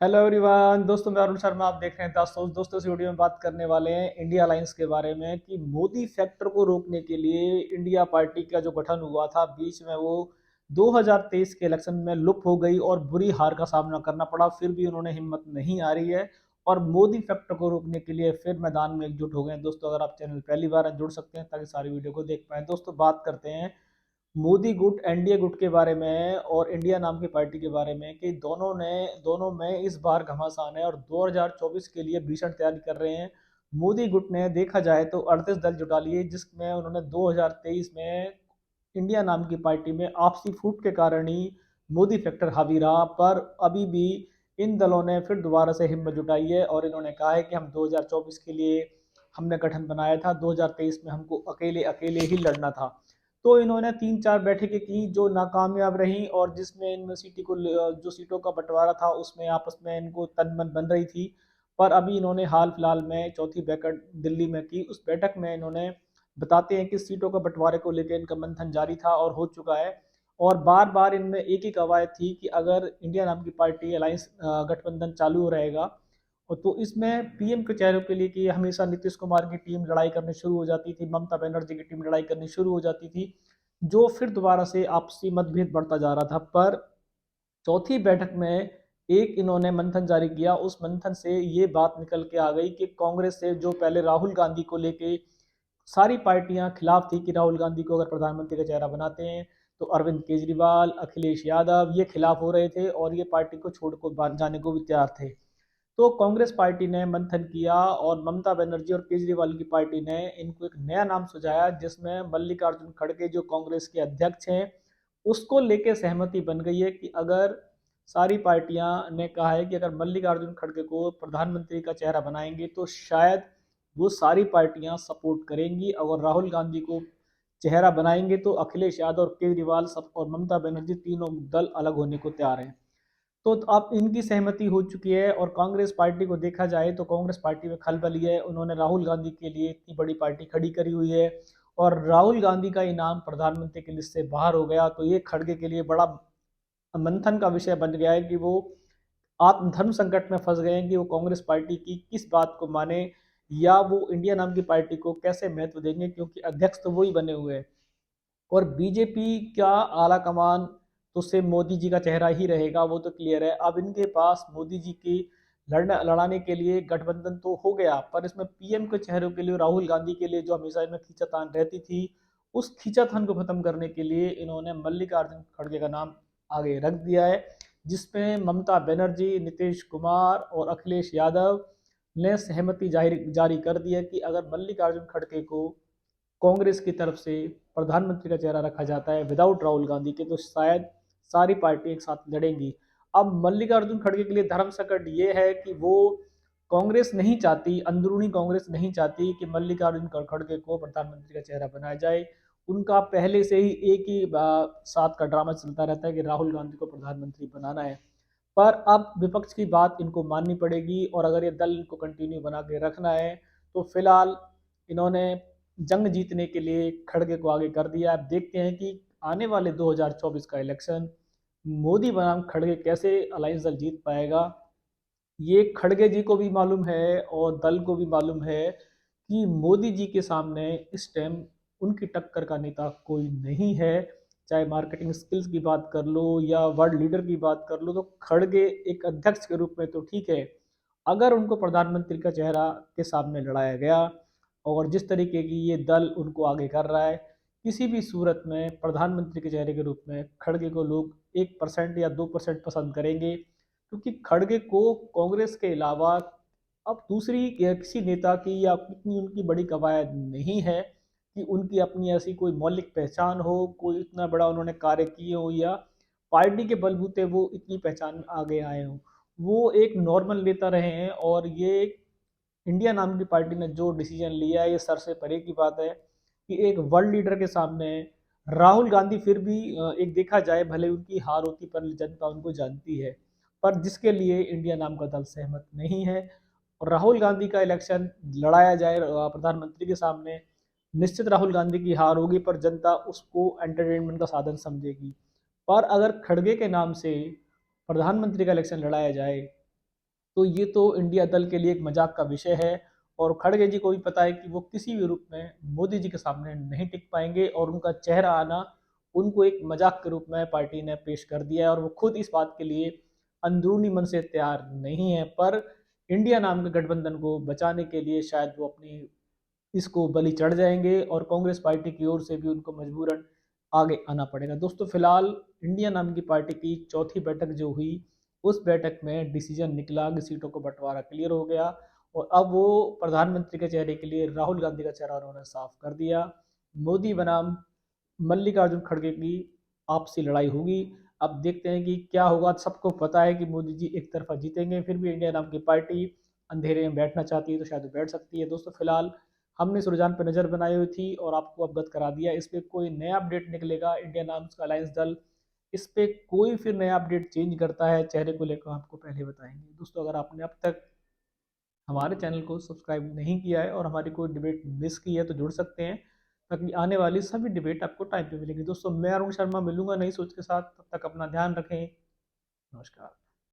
Hello everyone दोस्तों, मैं अरुण शर्मा। आप देख रहे हैं दोस्तों इस वीडियो में बात करने वाले हैं इंडिया अलायंस के बारे में कि मोदी फैक्टर को रोकने के लिए इंडिया पार्टी का जो गठन हुआ था बीच में, वो 2023 के इलेक्शन में लुप्त हो गई और बुरी हार का सामना करना पड़ा। फिर भी उन्होंने हिम्मत नहीं हारी है और मोदी फैक्टर को रोकने के लिए फिर मैदान में एकजुट हो गए हैं। दोस्तों, अगर आप चैनल पहली बार हैं, जुड़ सकते हैं ताकि सारी वीडियो को देख पाएं। दोस्तों, बात करते हैं मोदी गुट, एनडीए गुट के बारे में और इंडिया नाम की पार्टी के बारे में कि दोनों में इस बार घमासान है और 2024 के लिए भीषण तैयारी कर रहे हैं। मोदी गुट ने देखा जाए तो 38 दल जुटा लिए, जिसमें उन्होंने 2023 में इंडिया नाम की पार्टी में आपसी फूट के कारण ही मोदी फैक्टर हावी रहा। पर अभी भी इन दलों ने फिर दोबारा से हिम्मत जुटाई है और इन्होंने कहा है कि हम 2024 के लिए हमने गठन बनाया था, 2023 में हमको अकेले अकेले ही लड़ना था। तो इन्होंने 3-4 बैठकें की जो नाकामयाब रहीं और जिसमें इनमें जो सीटों का बंटवारा था उसमें आपस में इनको तनमन बन रही थी। पर अभी इन्होंने हाल फिलहाल में चौथी बैठक दिल्ली में की। उस बैठक में इन्होंने बताते हैं कि सीटों का बंटवारे को लेकर इनका मंथन जारी था और हो चुका है। और बार बार इनमें एक ही कवायद थी कि अगर इंडिया नाम की पार्टी अलायंस गठबंधन चालू रहेगा और तो इसमें पीएम के चेहरों के लिए कि हमेशा नीतीश कुमार की टीम लड़ाई करनी शुरू हो जाती थी, ममता बनर्जी की टीम लड़ाई करनी शुरू हो जाती थी, जो फिर दोबारा से आपसी मतभेद बढ़ता जा रहा था। पर चौथी बैठक में एक इन्होंने मंथन जारी किया। उस मंथन से ये बात निकल के आ गई कि कांग्रेस से जो पहले राहुल गांधी को लेके सारी पार्टियां खिलाफ थी कि राहुल गांधी को अगर प्रधानमंत्री का चेहरा बनाते हैं तो अरविंद केजरीवाल, अखिलेश यादव ये खिलाफ हो रहे थे और ये पार्टी को छोड़ को जाने को भी तैयार थे। तो कांग्रेस पार्टी ने मंथन किया और ममता बनर्जी और केजरीवाल की पार्टी ने इनको एक नया नाम सुझाया, जिसमें मल्लिकार्जुन खड़गे जो कांग्रेस के अध्यक्ष हैं उसको लेके सहमति बन गई है कि अगर सारी पार्टियां ने कहा है कि अगर मल्लिकार्जुन खड़गे को प्रधानमंत्री का चेहरा बनाएंगे तो शायद वो सारी पार्टियां सपोर्ट करेंगी। अगर राहुल गांधी को चेहरा बनाएंगे तो अखिलेश यादव और केजरीवाल सब और ममता बनर्जी तीनों दल अलग होने को तैयार हैं। तो अब इनकी सहमति हो चुकी है और कांग्रेस पार्टी को देखा जाए तो कांग्रेस पार्टी में खलबली है। उन्होंने राहुल गांधी के लिए इतनी बड़ी पार्टी खड़ी करी हुई है और राहुल गांधी का इनाम प्रधानमंत्री की लिस्ट से बाहर हो गया, तो ये खड़गे के लिए बड़ा मंथन का विषय बन गया है कि वो आत्मधर्म संकट में फंस गए हैं कि वो कांग्रेस पार्टी की किस बात को माने या वो इंडिया नाम की पार्टी को कैसे महत्व देंगे, क्योंकि अध्यक्ष तो वही बने हुए हैं। और बीजेपी का आला कमान तो सिर्फ मोदी जी का चेहरा ही रहेगा, वो तो क्लियर है। अब इनके पास मोदी जी की लड़ाने के लिए गठबंधन तो हो गया, पर इसमें पीएम के चेहरों के लिए राहुल गांधी के लिए जो हमेशा इनमें खींचातान रहती थी, उस खींचातान को खत्म करने के लिए इन्होंने मल्लिकार्जुन खड़गे का नाम आगे रख दिया है, जिसमें ममता बनर्जी, नीतीश कुमार और अखिलेश यादव ने सहमति जारी कर दी है कि अगर मल्लिकार्जुन खड़गे को कांग्रेस की तरफ से प्रधानमंत्री का चेहरा रखा जाता है विदाउट राहुल गांधी के, तो शायद सारी पार्टी एक साथ लड़ेंगी। अब मल्लिकार्जुन खड़गे के लिए धर्म संकट ये है कि वो कांग्रेस नहीं चाहती, अंदरूनी कांग्रेस नहीं चाहती कि मल्लिकार्जुन खड़गे को प्रधानमंत्री का चेहरा बनाया जाए। उनका पहले से ही एक ही साथ का ड्रामा चलता रहता है कि राहुल गांधी को प्रधानमंत्री बनाना है। पर अब विपक्ष की बात इनको माननी पड़ेगी और अगर ये दल इनको कंटिन्यू बना के रखना है तो फिलहाल इन्होंने जंग जीतने के लिए खड़गे को आगे कर दिया। अब देखते हैं कि आने वाले 2024 का इलेक्शन मोदी बनाम खड़गे कैसे अलायंस दल जीत पाएगा। ये खड़गे जी को भी मालूम है और दल को भी मालूम है कि मोदी जी के सामने इस टाइम उनकी टक्कर का नेता कोई नहीं है। चाहे मार्केटिंग स्किल्स की बात कर लो या वर्ल्ड लीडर की बात कर लो, तो खड़गे एक अध्यक्ष के रूप में तो ठीक है, अगर उनको प्रधानमंत्री का चेहरा के सामने लड़ाया गया और जिस तरीके की ये दल उनको आगे कर रहा है, किसी भी सूरत में प्रधानमंत्री के चेहरे के रूप में खड़गे को लोग 1% या 2% पसंद करेंगे, क्योंकि खड़गे को कांग्रेस के अलावा अब दूसरी किसी नेता की या इतनी उनकी बड़ी कवायद नहीं है कि उनकी अपनी ऐसी कोई मौलिक पहचान हो, कोई इतना बड़ा उन्होंने कार्य किए हो या पार्टी के बलबूते वो इतनी पहचान में आगे आए हों। वो एक नॉर्मल नेता रहे हैं और ये इंडिया नाम की पार्टी ने जो डिसीजन लिया है ये सर से परे की बात है कि एक वर्ल्ड लीडर के सामने राहुल गांधी फिर भी एक देखा जाए भले उनकी हार होती पर जनता उनको जानती है, पर जिसके लिए इंडिया नाम का दल सहमत नहीं है। और राहुल गांधी का इलेक्शन लड़ाया जाए प्रधानमंत्री के सामने, निश्चित राहुल गांधी की हार होगी पर जनता उसको एंटरटेनमेंट का साधन समझेगी। पर अगर खड़गे के नाम से प्रधानमंत्री का इलेक्शन लड़ाया जाए तो ये तो इंडिया दल के लिए एक मजाक का विषय है। और खड़गे जी को भी पता है कि वो किसी भी रूप में मोदी जी के सामने नहीं टिक पाएंगे, और उनका चेहरा आना उनको एक मजाक के रूप में पार्टी ने पेश कर दिया है, और वो खुद इस बात के लिए अंदरूनी मन से तैयार नहीं है। पर इंडिया नाम के गठबंधन को बचाने के लिए शायद वो अपनी इसको बलि चढ़ जाएंगे, और कांग्रेस पार्टी की ओर से भी उनको मजबूरन आगे आना पड़ेगा। दोस्तों फिलहाल इंडिया नाम की पार्टी की चौथी बैठक जो हुई, उस बैठक में डिसीजन निकला कि सीटों को बंटवारा क्लियर हो गया, और अब वो प्रधानमंत्री के चेहरे के लिए राहुल गांधी का चेहरा उन्होंने साफ कर दिया। मोदी बनाम मल्लिकार्जुन खड़गे की आपसी लड़ाई होगी। अब देखते हैं कि क्या होगा। सबको पता है कि मोदी जी एक तरफा जीतेंगे, फिर भी इंडिया नाम की पार्टी अंधेरे में बैठना चाहती है तो शायद वो बैठ सकती है। दोस्तों फिलहाल हमने इस रुझान पर नज़र बनाई हुई थी और आपको अवगत करा दिया। इस पर कोई नया अपडेट निकलेगा, इंडिया नाम्स का अलायंस दल इस पे कोई फिर नया अपडेट चेंज करता है चेहरे को लेकर, आपको पहले बताएंगे। दोस्तों अगर आपने अब तक हमारे चैनल को सब्सक्राइब नहीं किया है और हमारी कोई डिबेट मिस की है तो जुड़ सकते हैं, ताकि आने वाली सभी डिबेट आपको टाइम पे मिलेगी। दोस्तों मैं अरुण शर्मा मिलूंगा नई सोच के साथ, तब तक अपना ध्यान रखें। नमस्कार।